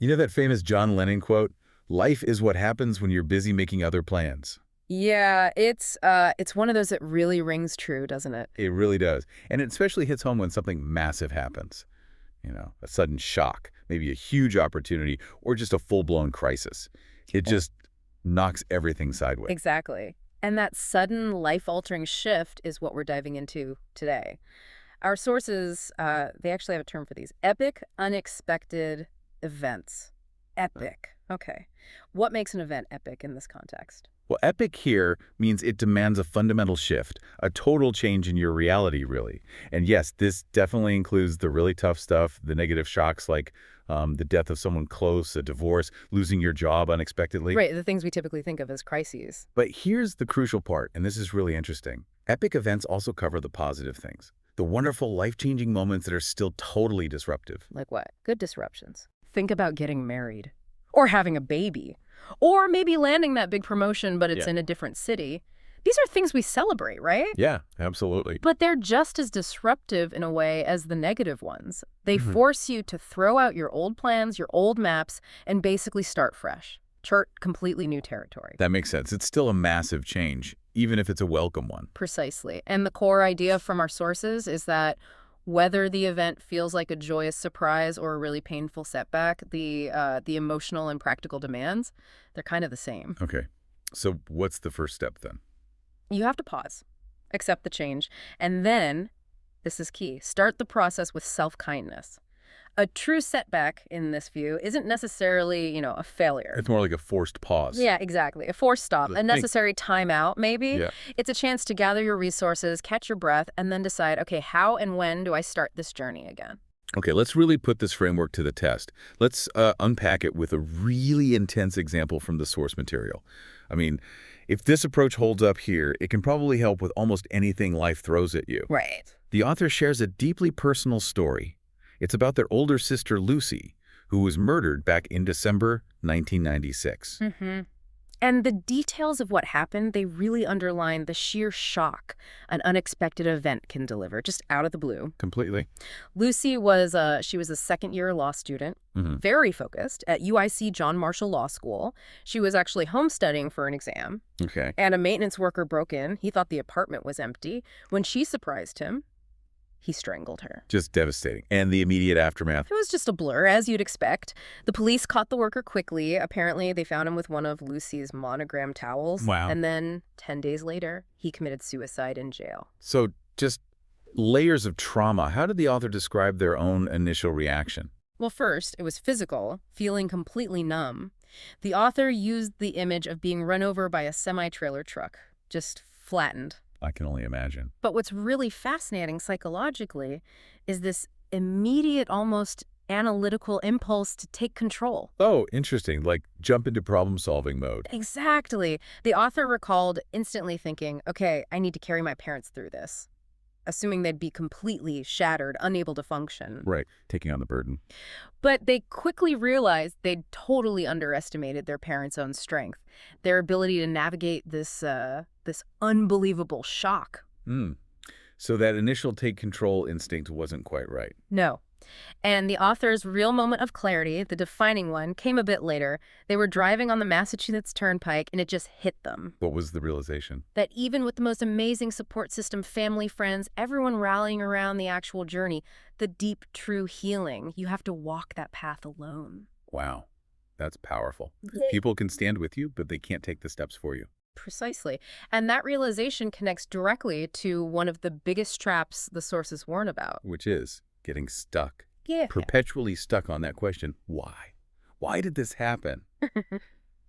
You know that famous John Lennon quote, "Life is what happens when you're busy making other plans." Yeah, it's one of those that really rings true, doesn't it? It really does. And it especially hits home when something massive happens. A sudden shock, maybe a huge opportunity, or just a full-blown crisis. It just knocks everything sideways. Exactly. And that sudden life-altering shift is what we're diving into today. Our sources, they actually have a term for these. Epic, unexpected events. Epic. Okay. What makes an event epic in this context? Well, epic here means it demands a fundamental shift, a total change in your reality, really. And yes, this definitely includes the really tough stuff, the negative shocks like the death of someone close, a divorce, losing your job unexpectedly. Right, the things we typically think of as crises. But here's the crucial part, and this is really interesting. Epic events also cover the positive things, the wonderful, life-changing moments that are still totally disruptive. Like what? Good disruptions. Think about getting married. Or having a baby. Or maybe landing that big promotion, but it's in a different city. These are things we celebrate, right? Yeah, absolutely. But they're just as disruptive in a way as the negative ones. They force you to throw out your old plans, your old maps, and basically start fresh. Chart completely new territory. That makes sense. It's still a massive change, even if it's a welcome one. Precisely. And the core idea from our sources is that whether the event feels like a joyous surprise or a really painful setback, the emotional and practical demands, they're kind of the same. Okay. So what's the first step then? You have to pause, accept the change, and then, this is key, start the process with self-kindness. A true setback, in this view, isn't necessarily, a failure. It's more like a forced pause. Yeah, exactly. A forced stop, a necessary timeout, maybe. Yeah. It's a chance to gather your resources, catch your breath, and then decide, okay, how and when do I start this journey again? Okay, let's really put this framework to the test. Let's unpack it with a really intense example from the source material. I mean, if this approach holds up here, it can probably help with almost anything life throws at you. Right. The author shares a deeply personal story. It's about their older sister, Lucy, who was murdered back in December 1996. And the details of what happened, they really underline the sheer shock an unexpected event can deliver, just out of the blue. Completely. Lucy was she was a second-year law student, very focused, at UIC John Marshall Law School. She was actually home studying for an exam. Okay. And a maintenance worker broke in. He thought the apartment was empty. When she surprised him, he strangled her. Just devastating. And the immediate aftermath. It was just a blur, as you'd expect. The police caught the worker quickly. Apparently, they found him with one of Lucy's monogram towels. Wow. And then, 10 days later, he committed suicide in jail. So just layers of trauma. How did the author describe their own initial reaction? Well, first, it was physical, feeling completely numb. The author used the image of being run over by a semi-trailer truck, just flattened. I can only imagine. But what's really fascinating psychologically is this immediate, almost analytical impulse to take control. Oh, interesting. Like jump into problem-solving mode. Exactly. The author recalled instantly thinking, okay, I need to carry my parents through this, assuming they'd be completely shattered, unable to function. Right. Taking on the burden. But they quickly realized they'd totally underestimated their parents' own strength, their ability to navigate this unbelievable shock. So that initial take control instinct wasn't quite right. No. And the author's real moment of clarity, the defining one, came a bit later. They were driving on the Massachusetts Turnpike, and it just hit them. What was the realization? That even with the most amazing support system, family, friends, everyone rallying around the actual journey, the deep, true healing, you have to walk that path alone. Wow. That's powerful. People can stand with you, but they can't take the steps for you. Precisely. And that realization connects directly to one of the biggest traps the sources warn about. Which is getting stuck. Yeah. Perpetually stuck on that question, why? Why did this happen?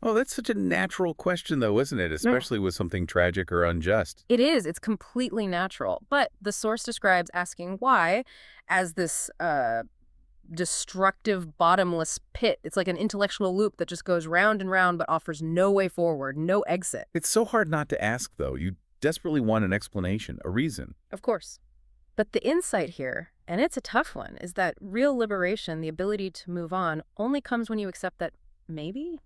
Oh, that's such a natural question, though, isn't it? Especially with something tragic or unjust. It is. It's completely natural. But the source describes asking why as this destructive, bottomless pit. It's like an intellectual loop that just goes round and round but offers no way forward, no exit. It's so hard not to ask, though. You desperately want an explanation, a reason. Of course. But the insight here, and it's a tough one, is that real liberation, the ability to move on, only comes when you accept that maybe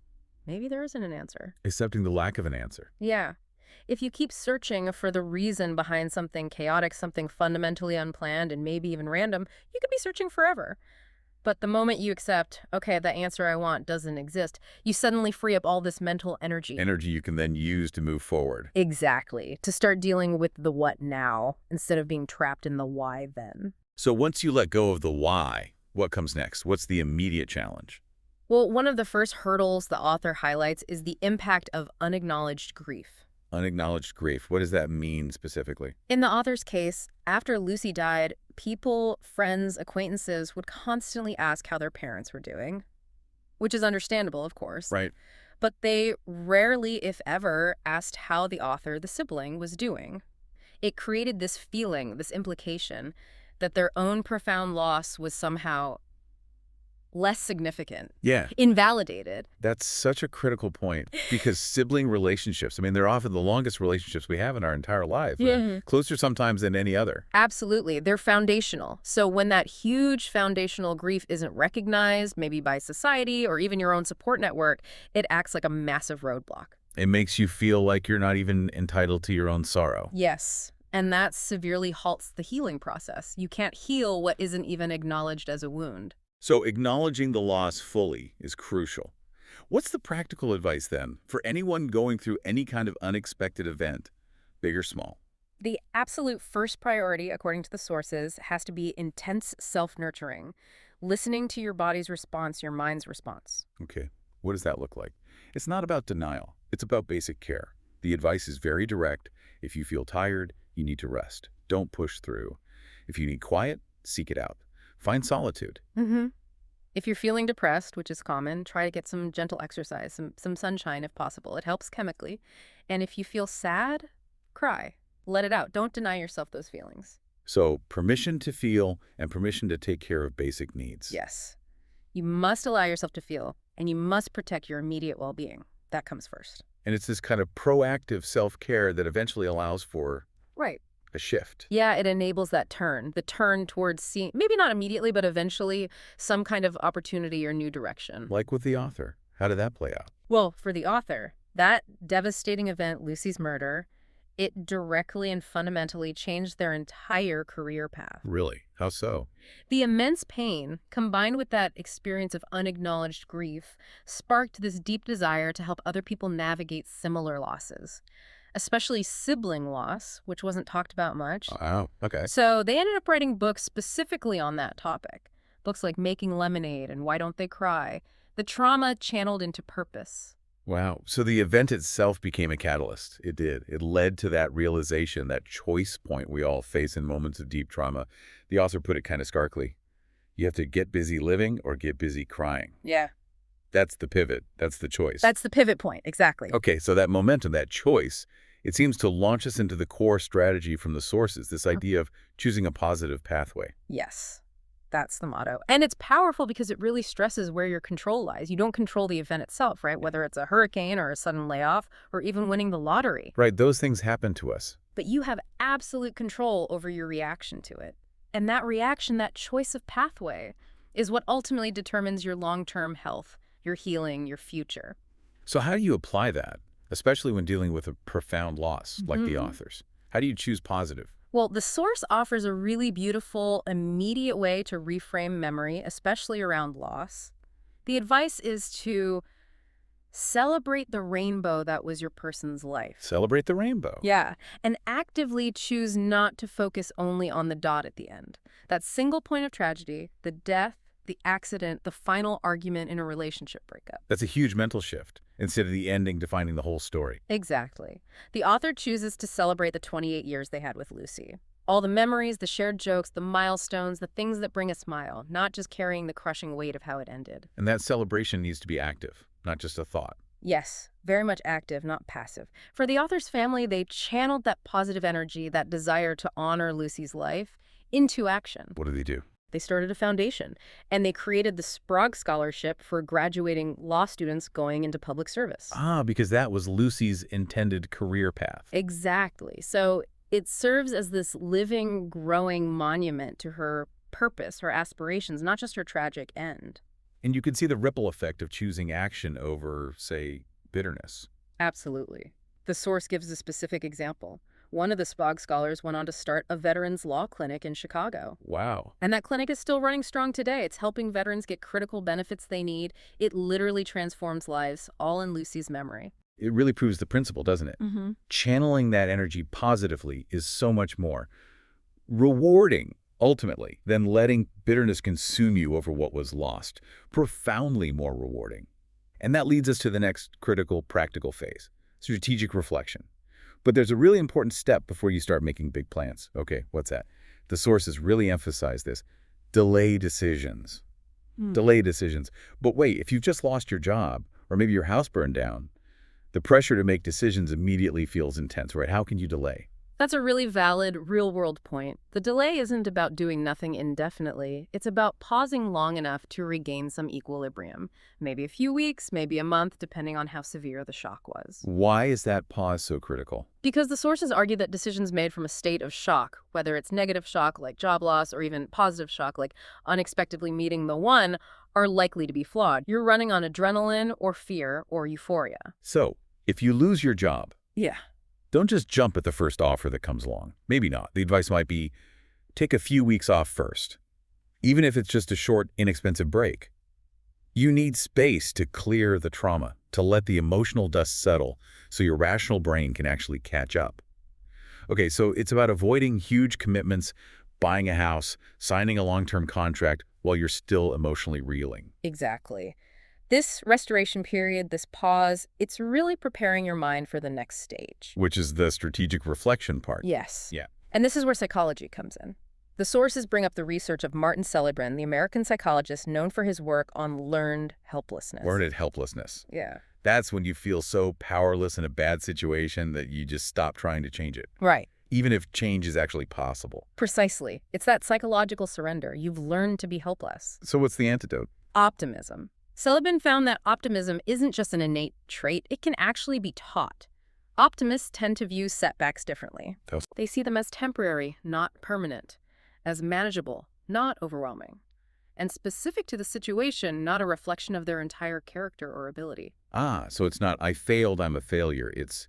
there isn't an answer. Accepting the lack of an answer. Yeah. If you keep searching for the reason behind something chaotic, something fundamentally unplanned, and maybe even random, you could be searching forever. But the moment you accept, okay, the answer I want doesn't exist, you suddenly free up all this mental energy. Energy you can then use to move forward. Exactly. To start dealing with the what now instead of being trapped in the why then. So once you let go of the why, what comes next? What's the immediate challenge? Well, one of the first hurdles the author highlights is the impact of unacknowledged grief. Unacknowledged grief. What does that mean specifically? In the author's case, after Lucy died, people, friends, acquaintances would constantly ask how their parents were doing, which is understandable, of course. Right. But they rarely, if ever, asked how the author, the sibling, was doing. It created this feeling, this implication, that their own profound loss was somehow less significant, Yeah, invalidated. that's such a critical point because sibling relationships, I mean, they're often the longest relationships we have in our entire life. Yeah. Closer sometimes than any other. Absolutely. They're foundational. So when that huge foundational grief isn't recognized, maybe by society or even your own support network, it acts like a massive roadblock. It makes you feel like you're not even entitled to your own sorrow. Yes. And that severely halts the healing process. You can't heal what isn't even acknowledged as a wound. So acknowledging the loss fully is crucial. What's the practical advice then for anyone going through any kind of unexpected event, big or small? The absolute first priority, according to the sources, has to be intense self-nurturing, listening to your body's response, your mind's response. Okay, what does that look like? It's not about denial. It's about basic care. The advice is very direct. If you feel tired, you need to rest. Don't push through. If you need quiet, seek it out. Find solitude. If you're feeling depressed, which is common, try to get some gentle exercise, some sunshine if possible. It helps chemically. And if you feel sad, cry. Let it out. Don't deny yourself those feelings. So permission to feel and permission to take care of basic needs. Yes. You must allow yourself to feel, and you must protect your immediate well-being. That comes first. And it's this kind of proactive self-care that eventually allows for Right. a shift. Yeah, it enables that turn, the turn towards seeing, maybe not immediately, but eventually some kind of opportunity or new direction. Like with the author. How did that play out? Well, for the author, that devastating event, Lucy's murder, it directly and fundamentally changed their entire career path. Really? How so? The immense pain, combined with that experience of unacknowledged grief, sparked this deep desire to help other people navigate similar losses, especially sibling loss, which wasn't talked about much. Wow. Okay. So they ended up writing books specifically on that topic. Books like Making Lemonade and Why Don't They Cry? The trauma channeled into purpose. Wow. So the event itself became a catalyst. It did. It led to that realization, that choice point we all face in moments of deep trauma. The author put it kind of starkly. You have to get busy living or get busy crying. Yeah. That's the pivot. That's the choice. That's the pivot point, exactly. Okay, so that momentum, that choice, it seems to launch us into the core strategy from the sources, this idea of choosing a positive pathway. Yes, that's the motto. And it's powerful because it really stresses where your control lies. You don't control the event itself, right? Whether it's a hurricane or a sudden layoff or even winning the lottery. Right, those things happen to us. But you have absolute control over your reaction to it. And that reaction, that choice of pathway, is what ultimately determines your long-term health, your healing, your future. So how do you apply that, especially when dealing with a profound loss like the author's? How do you choose positive? Well, the source offers a really beautiful, immediate way to reframe memory, especially around loss. The advice is to celebrate the rainbow that was your person's life. Celebrate the rainbow. Yeah, and actively choose not to focus only on the dot at the end. That single point of tragedy, the death, the accident, the final argument in a relationship breakup. That's a huge mental shift, instead of the ending defining the whole story. Exactly. The author chooses to celebrate the 28 years they had with Lucy. All the memories, the shared jokes, the milestones, the things that bring a smile, not just carrying the crushing weight of how it ended. And that celebration needs to be active, not just a thought. Yes, very much active, not passive. For the author's family, they channeled that positive energy, that desire to honor Lucy's life, into action. What do they do? They started a foundation, and they created the Sprague Scholarship for graduating law students going into public service. Ah, because that was Lucy's intended career path. Exactly. So it serves as this living, growing monument to her purpose, her aspirations, not just her tragic end. And you can see the ripple effect of choosing action over, say, bitterness. Absolutely. The source gives a specific example. One of the SPOG scholars went on to start a veterans law clinic in Chicago. Wow. And that clinic is still running strong today. It's helping veterans get critical benefits they need. It literally transforms lives, all in Lucy's memory. It really proves the principle, doesn't it? Mm-hmm. Channeling that energy positively is so much more rewarding, ultimately, than letting bitterness consume you over what was lost. Profoundly more rewarding. And that leads us to the next critical, practical phase, strategic reflection. But there's a really important step before you start making big plans. Okay, what's that? The sources really emphasize this. Delay decisions. Delay decisions. But wait, if you've just lost your job, or maybe your house burned down, the pressure to make decisions immediately feels intense, right? How can you delay? That's a really valid, real-world point. The delay isn't about doing nothing indefinitely. It's about pausing long enough to regain some equilibrium. Maybe a few weeks, maybe a month, depending on how severe the shock was. Why is that pause so critical? Because the sources argue that decisions made from a state of shock, whether it's negative shock like job loss or even positive shock like unexpectedly meeting the one, are likely to be flawed. You're running on adrenaline or fear or euphoria. So, if you lose your job, Yeah. don't just jump at the first offer that comes along. Maybe not. The advice might be, take a few weeks off first, even if it's just a short, inexpensive break. You need space to clear the trauma, to let the emotional dust settle so your rational brain can actually catch up. Okay, so it's about avoiding huge commitments, buying a house, signing a long-term contract while you're still emotionally reeling. Exactly. This restoration period, this pause, it's really preparing your mind for the next stage. Which is the strategic reflection part. Yes. Yeah. And this is where psychology comes in. The sources bring up the research of Martin Seligman, the American psychologist known for his work on learned helplessness. Learned helplessness. Yeah. That's when you feel so powerless in a bad situation that you just stop trying to change it, Right. even if change is actually possible. Precisely. It's that psychological surrender. You've learned to be helpless. So what's the antidote? Optimism. Seligman found that optimism isn't just an innate trait, it can actually be taught. Optimists tend to view setbacks differently. They see them as temporary, not permanent, as manageable, not overwhelming, and specific to the situation, not a reflection of their entire character or ability. So it's not, I failed, I'm a failure. It's,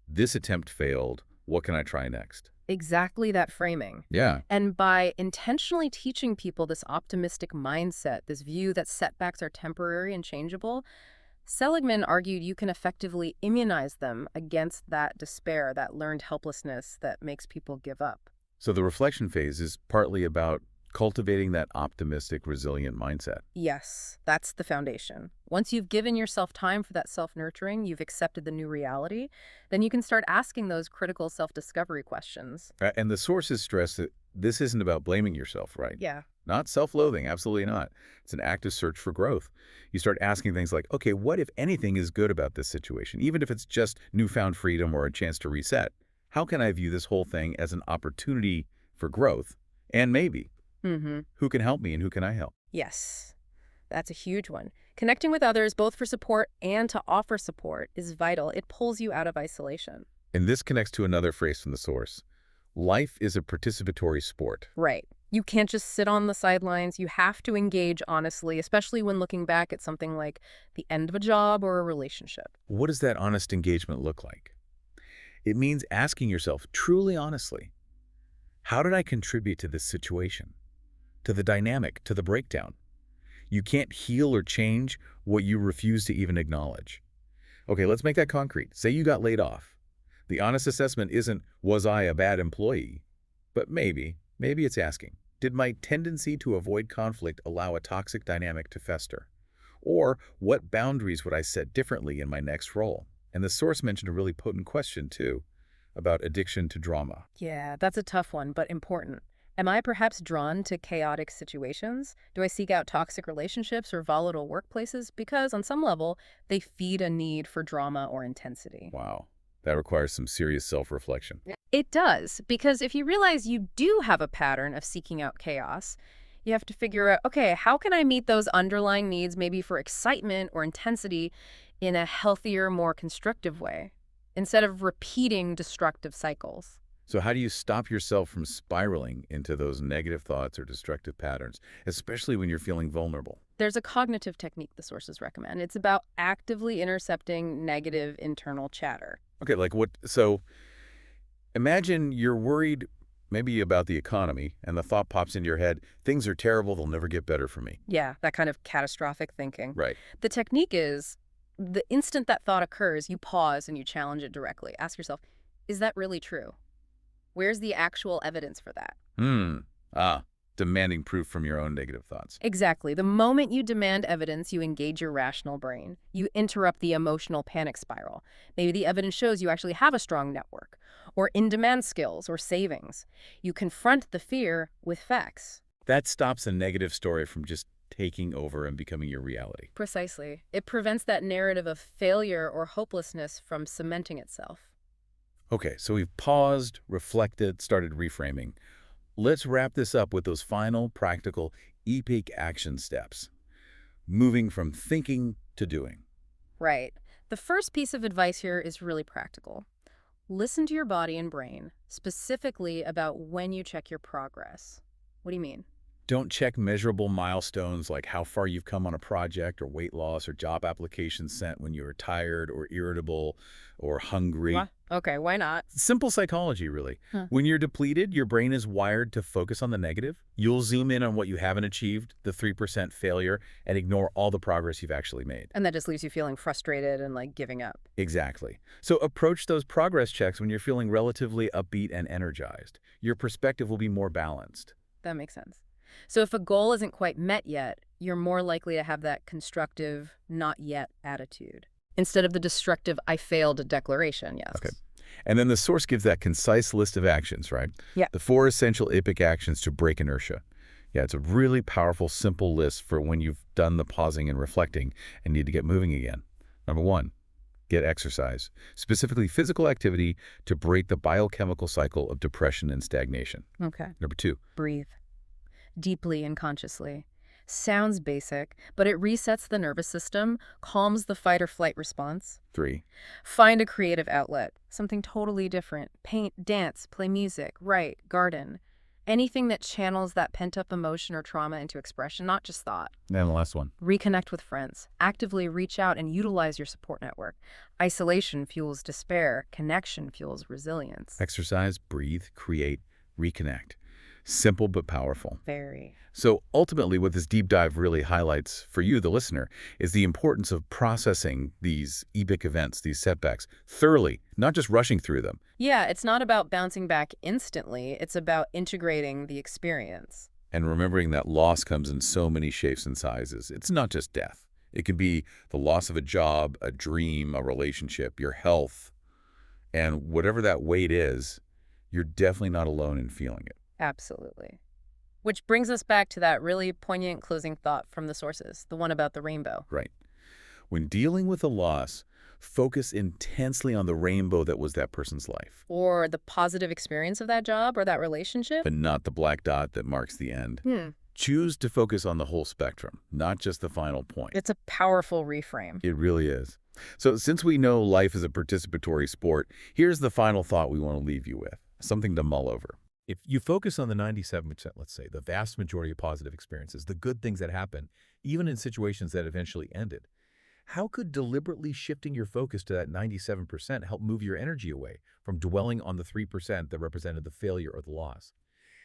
this attempt failed, what can I try next? Exactly that framing. Yeah. And by intentionally teaching people this optimistic mindset, this view that setbacks are temporary and changeable, Seligman argued you can effectively immunize them against that despair, that learned helplessness that makes people give up. So the reflection phase is partly about cultivating that optimistic, resilient mindset. Yes, that's the foundation. Once you've given yourself time for that self-nurturing, you've accepted the new reality, then you can start asking those critical self-discovery questions. And the sources stress that this isn't about blaming yourself, right? Yeah. Not self-loathing, absolutely not. It's an active search for growth. You start asking things like, okay, what if anything is good about this situation? Even if it's just newfound freedom or a chance to reset, how can I view this whole thing as an opportunity for growth? And maybe, who can help me and who can I help? Yes, that's a huge one. Connecting with others, both for support and to offer support, is vital. It pulls you out of isolation. And this connects to another phrase from the source. Life is a participatory sport. Right. You can't just sit on the sidelines. You have to engage honestly, especially when looking back at something like the end of a job or a relationship. What does that honest engagement look like? It means asking yourself truly honestly, how did I contribute to this situation? To the dynamic, to the breakdown? You can't heal or change what you refuse to even acknowledge. Okay, let's make that concrete. Say you got laid off. The honest assessment isn't, was I a bad employee? But maybe it's asking, did my tendency to avoid conflict allow a toxic dynamic to fester? Or what boundaries would I set differently in my next role? And the source mentioned a really potent question, too, about addiction to drama. Yeah, that's a tough one, but important. Am I perhaps drawn to chaotic situations? Do I seek out toxic relationships or volatile workplaces? Because on some level, they feed a need for drama or intensity. Wow, that requires some serious self-reflection. It does, because if you realize you do have a pattern of seeking out chaos, you have to figure out, okay, how can I meet those underlying needs, maybe for excitement or intensity, in a healthier, more constructive way, instead of repeating destructive cycles? So how do you stop yourself from spiraling into those negative thoughts or destructive patterns, especially when you're feeling vulnerable? There's a cognitive technique the sources recommend. It's about actively intercepting negative internal chatter. Okay, like what? So Imagine you're worried maybe about the economy, and the thought pops into your head, things are terrible, they'll never get better for me. Yeah, that kind of catastrophic thinking. Right. The technique is the instant that thought occurs, you pause and you challenge it directly. Ask yourself, is that really true? Where's the actual evidence for that? Hmm. Ah, demanding proof from your own negative thoughts. Exactly. The moment you demand evidence, you engage your rational brain. You interrupt the emotional panic spiral. Maybe the evidence shows you actually have a strong network, or in-demand skills, or savings. You confront the fear with facts. That stops a negative story from just taking over and becoming your reality. Precisely. It prevents that narrative of failure or hopelessness from cementing itself. Okay, so we've paused, reflected, started reframing. Let's wrap this up with those final, practical, epic action steps. Moving from thinking to doing. Right. The first piece of advice here is really practical. Listen to your body and brain, specifically about when you check your progress. What do you mean? Don't check measurable milestones like how far you've come on a project or weight loss or job applications sent when you're tired or irritable or hungry. What? Okay, why not? Simple psychology, really. Huh. When you're depleted, your brain is wired to focus on the negative. You'll zoom in on what you haven't achieved, the 3% failure, and ignore all the progress you've actually made. And that just leaves you feeling frustrated and like giving up. Exactly. So approach those progress checks when you're feeling relatively upbeat and energized. Your perspective will be more balanced. That makes sense. So if a goal isn't quite met yet, you're more likely to have that constructive, not yet attitude, instead of the destructive, I failed declaration, yes. Okay. And then the source gives that concise list of actions, right? Yeah. The 4 essential epic actions to break inertia. Yeah, it's a really powerful, simple list for when you've done the pausing and reflecting and need to get moving again. Number 1, get exercise, specifically physical activity to break the biochemical cycle of depression and stagnation. Okay. Number 2, Breathe deeply and consciously. Sounds basic, but it resets the nervous system, calms the fight or flight response. 3, Find a creative outlet, something totally different. Paint, dance, play music, write, garden. Anything that channels that pent-up emotion or trauma into expression, not just thought. and the last one. Reconnect with friends. Actively reach out and utilize your support network. Isolation fuels despair. Connection fuels resilience. Exercise, breathe, create, reconnect. Simple but powerful. Very. So ultimately, what this deep dive really highlights for you, the listener, is the importance of processing these epic events, these setbacks, thoroughly, not just rushing through them. Yeah, it's not about bouncing back instantly. It's about integrating the experience. And remembering that loss comes in so many shapes and sizes. It's not just death. It could be the loss of a job, a dream, a relationship, your health. And whatever that weight is, you're definitely not alone in feeling it. Absolutely. Which brings us back to that really poignant closing thought from the sources, the one about the rainbow. Right. When dealing with a loss, focus intensely on the rainbow that was that person's life, Or the positive experience of that job or that relationship. but not the black dot that marks the end. Hmm. Choose to focus on the whole spectrum, not just the final point. It's a powerful reframe. It really is. So since we know life is a participatory sport, here's the final thought we want to leave you with, something to mull over. If you focus on the 97%, let's say, the vast majority of positive experiences, the good things that happen, even in situations that eventually ended, how could deliberately shifting your focus to that 97% help move your energy away from dwelling on the 3% that represented the failure or the loss?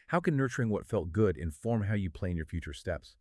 How can nurturing what felt good inform how you plan your future steps?